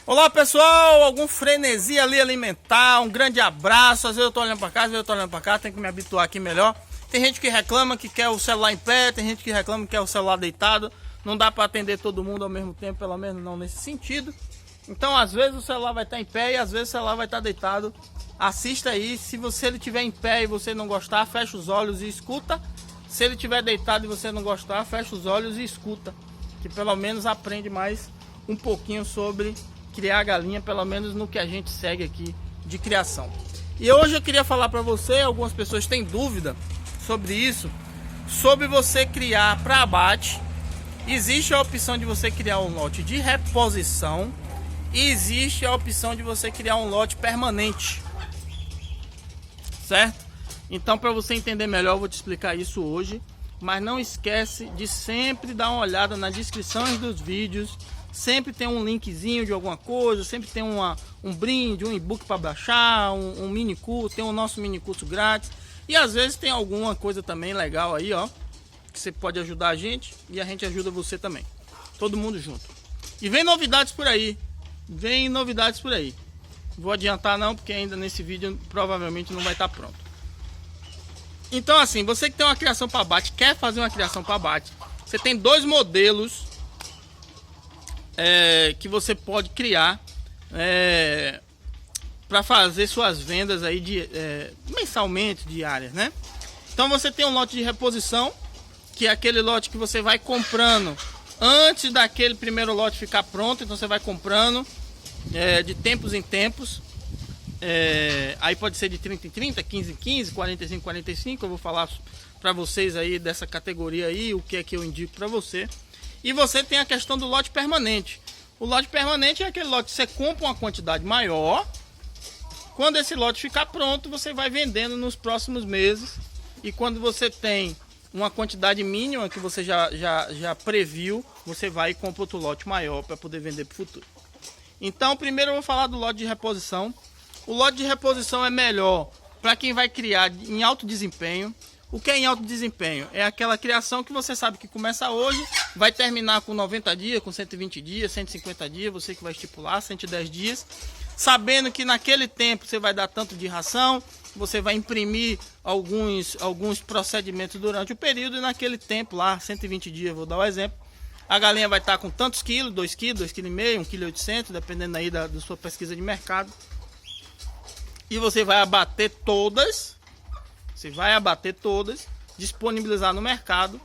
Olá pessoal, algum frenesi ali alimentar, um grande abraço. Às vezes eu tô olhando pra cá, às vezes eu tô olhando pra cá, tenho que me habituar aqui melhor. Tem gente que reclama que quer o celular em pé, tem gente que reclama que quer o celular deitado. Não dá pra atender todo mundo ao mesmo tempo, pelo menos não nesse sentido. Então às vezes o celular vai estar em pé e às vezes o celular vai estar deitado. Assista aí, se ele estiver em pé e você não gostar, fecha os olhos e escuta. Se ele estiver deitado e você não gostar, fecha os olhos e escuta. Que pelo menos aprende mais um pouquinho sobre criar galinha, pelo menos no que a gente segue aqui de criação. E hoje eu queria falar para você, algumas pessoas têm dúvida sobre isso, sobre você criar para abate. Existe a opção de você criar um lote de reposição e existe a opção de você criar um lote permanente, certo? Então, para você entender melhor, eu vou te explicar isso hoje, mas não esquece de sempre dar uma olhada nas descrições dos vídeos. Sempre tem um linkzinho de alguma coisa, sempre tem um brinde, um e-book para baixar, um mini curso, tem o nosso mini curso grátis. E às vezes tem alguma coisa também legal aí, ó, que você pode ajudar a gente e a gente ajuda você também. Todo mundo junto. E vem novidades por aí, Vou adiantar não, porque ainda nesse vídeo provavelmente não vai estar pronto. Então assim, você que tem uma criação para abate, quer fazer uma criação para abate, você tem dois modelos que você pode criar para fazer suas vendas aí mensalmente, diárias, né? Então você tem um lote de reposição, que é aquele lote que você vai comprando antes daquele primeiro lote ficar pronto. Então você vai comprando de tempos em tempos, aí pode ser de 30 em 30, 15 em 15, 45 em 45. Eu vou falar para vocês aí dessa categoria aí, o que é que eu indico para você. E você tem a questão do lote permanente. O lote permanente é aquele lote que você compra uma quantidade maior. Quando esse lote ficar pronto, você vai vendendo nos próximos meses. E quando você tem uma quantidade mínima que você já previu, você vai e compra outro lote maior para poder vender para o futuro. Então, primeiro eu vou falar do lote de reposição. O lote de reposição é melhor para quem vai criar em alto desempenho. O que é em alto desempenho? É aquela criação que você sabe que começa hoje, vai terminar com 90 dias, com 120 dias, 150 dias, você que vai estipular, 110 dias. Sabendo que naquele tempo você vai dar tanto de ração, você vai imprimir alguns procedimentos durante o período e naquele tempo lá, 120 dias, vou dar um exemplo, a galinha vai estar com tantos quilos, 2 quilos, 2,5 kg, 1,8 kg, dependendo aí da sua pesquisa de mercado. E você vai abater todas. Você vai abater todas, disponibilizar no mercado.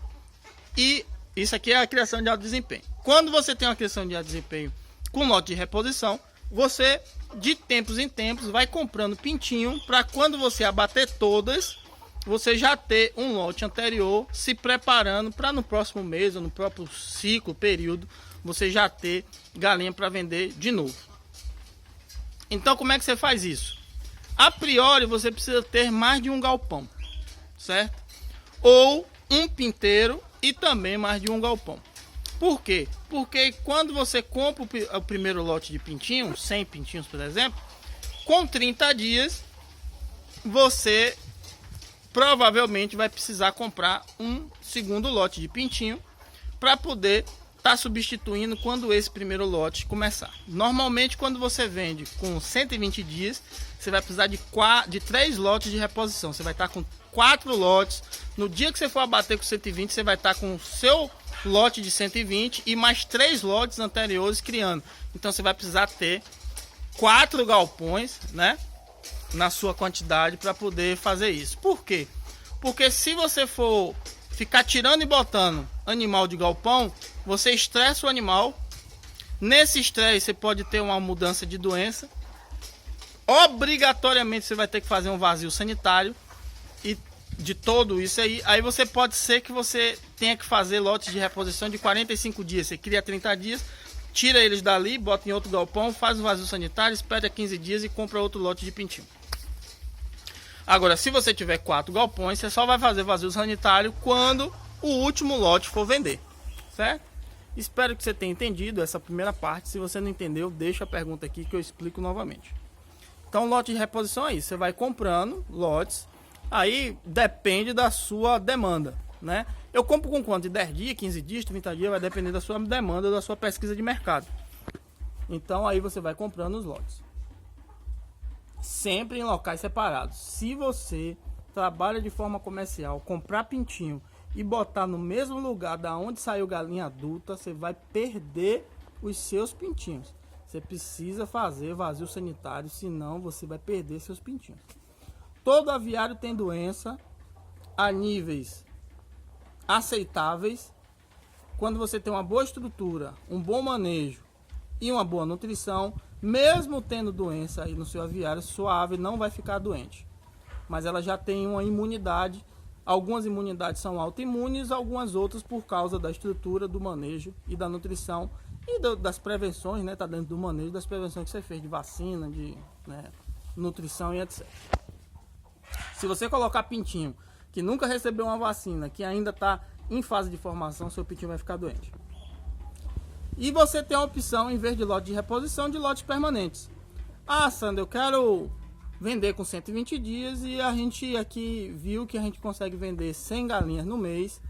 E isso aqui é a criação de alto desempenho. Quando você tem uma criação de alto desempenho com lote de reposição, você de tempos em tempos vai comprando pintinho para quando você abater todas, você já ter um lote anterior se preparando para no próximo mês ou no próprio ciclo, período, você já ter galinha para vender de novo. Então como é que você faz isso? A priori você precisa ter mais de um galpão, certo? Ou um pinteiro e também mais de um galpão. Por quê? Porque quando você compra o primeiro lote de pintinhos, 100 pintinhos por exemplo, com 30 dias você provavelmente vai precisar comprar um segundo lote de pintinho para poder estar substituindo quando esse primeiro lote começar. Normalmente quando você vende com 120 dias, você vai precisar de 3 lotes de reposição. Você vai estar com 4 lotes. No dia que você for abater com 120, você vai estar com o seu lote de 120 e mais 3 lotes anteriores criando. Então você vai precisar ter 4 galpões, né, na sua quantidade para poder fazer isso. Por quê? Porque se você for ficar tirando e botando animal de galpão, você estressa o animal. Nesse estresse você pode ter uma mudança de doença. Obrigatoriamente você vai ter que fazer um vazio sanitário e de todo isso aí. Aí você pode ser que você tenha que fazer lotes de reposição de 45 dias. Você cria 30 dias, tira eles dali, bota em outro galpão, faz o vazio sanitário, espera 15 dias e compra outro lote de pintinho. Agora, se você tiver 4 galpões, você só vai fazer vazio sanitário quando o último lote for vender, certo? Espero que você tenha entendido essa primeira parte. Se você não entendeu, deixa a pergunta aqui que eu explico novamente. Então, lote de reposição é isso. Você vai comprando lotes, aí depende da sua demanda, né? Eu compro com quanto? De 10 dias, 15 dias, 30 dias, vai depender da sua demanda, da sua pesquisa de mercado. Então aí você vai comprando os lotes. Sempre em locais separados. Se você trabalha de forma comercial, comprar pintinho e botar no mesmo lugar da onde saiu galinha adulta, você vai perder os seus pintinhos. Você precisa fazer vazio sanitário, senão você vai perder seus pintinhos. Todo aviário tem doença a níveis aceitáveis. Quando você tem uma boa estrutura, um bom manejo e uma boa nutrição, mesmo tendo doença aí no seu aviário, sua ave não vai ficar doente. Mas ela já tem uma imunidade. Algumas imunidades são autoimunes, algumas outras por causa da estrutura, do manejo e da nutrição e das prevenções, né? Tá dentro do manejo das prevenções que você fez de vacina, de nutrição e etc. Se você colocar pintinho que nunca recebeu uma vacina, que ainda está em fase de formação, seu pintinho vai ficar doente. E você tem a opção, em vez de lote de reposição, de lotes permanentes. Ah, Sandro, eu quero vender com 120 dias e a gente aqui viu que a gente consegue vender 100 galinhas no mês.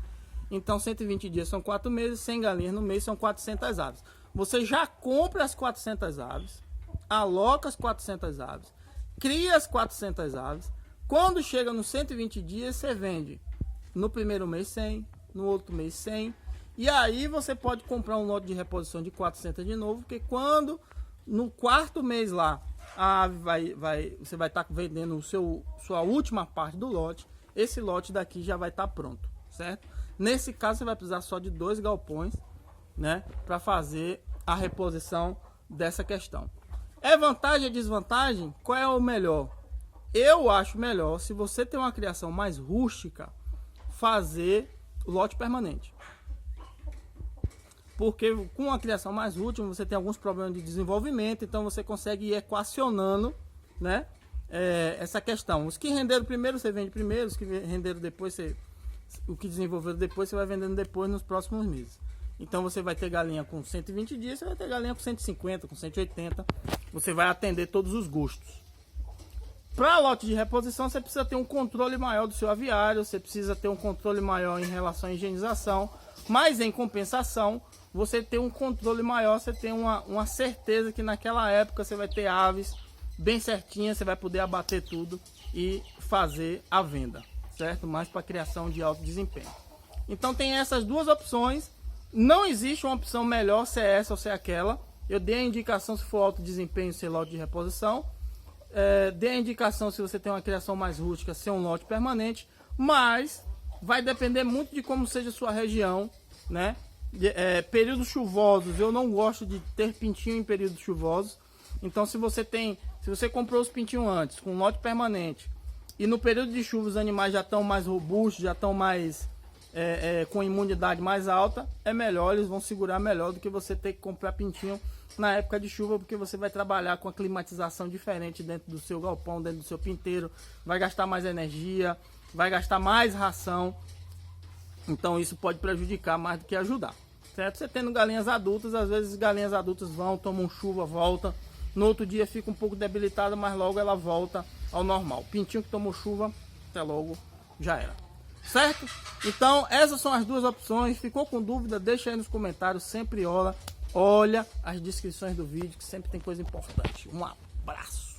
Então 120 dias são 4 meses, 100 galinhas no mês são 400 aves. Você já compra as 400 aves, aloca as 400 aves, cria as 400 aves. Quando chega nos 120 dias, você vende no primeiro mês 100, no outro mês 100. E aí você pode comprar um lote de reposição de 400 de novo, porque quando no quarto mês lá, a ave você vai estar vendendo sua última parte do lote, esse lote daqui já vai estar pronto, certo? Nesse caso você vai precisar só de 2 galpões, né, para fazer a reposição dessa questão. É vantagem ou desvantagem? Qual é o melhor? Eu acho melhor, se você tem uma criação mais rústica, fazer lote permanente. Porque com a criação mais útil você tem alguns problemas de desenvolvimento, então você consegue ir equacionando, né, essa questão. Os que renderam primeiro você vende primeiro, os que renderam depois o que desenvolveram depois você vai vendendo depois nos próximos meses. Então você vai ter galinha com 120 dias, você vai ter galinha com 150, com 180, você vai atender todos os gostos. Para lote de reposição você precisa ter um controle maior do seu aviário, você precisa ter um controle maior em relação à higienização, mas em compensação você tem um controle maior, você tem uma certeza que naquela época você vai ter aves bem certinhas, você vai poder abater tudo e fazer a venda, certo? Mais para criação de alto desempenho. Então tem essas duas opções, não existe uma opção melhor se é essa ou se é aquela. Eu dei a indicação se for alto desempenho ser lote de reposição, dei a indicação se você tem uma criação mais rústica ser um lote permanente, mas vai depender muito de como seja a sua região, né? Períodos chuvosos, eu não gosto de ter pintinho em períodos chuvosos. Então se você comprou os pintinhos antes com lote permanente e no período de chuva os animais já estão mais robustos, já estão mais com imunidade mais alta, é melhor, eles vão segurar melhor do que você ter que comprar pintinho na época de chuva, porque você vai trabalhar com a climatização diferente dentro do seu galpão, dentro do seu pinteiro, vai gastar mais energia, vai gastar mais ração. Então isso pode prejudicar mais do que ajudar, certo? Você tendo galinhas adultas, às vezes galinhas adultas tomam chuva, volta, no outro dia fica um pouco debilitada, mas logo ela volta ao normal. Pintinho que tomou chuva, até logo, já era, certo? Então essas são as duas opções. Ficou com dúvida? Deixa aí nos comentários, sempre olha as descrições do vídeo, que sempre tem coisa importante. Um abraço!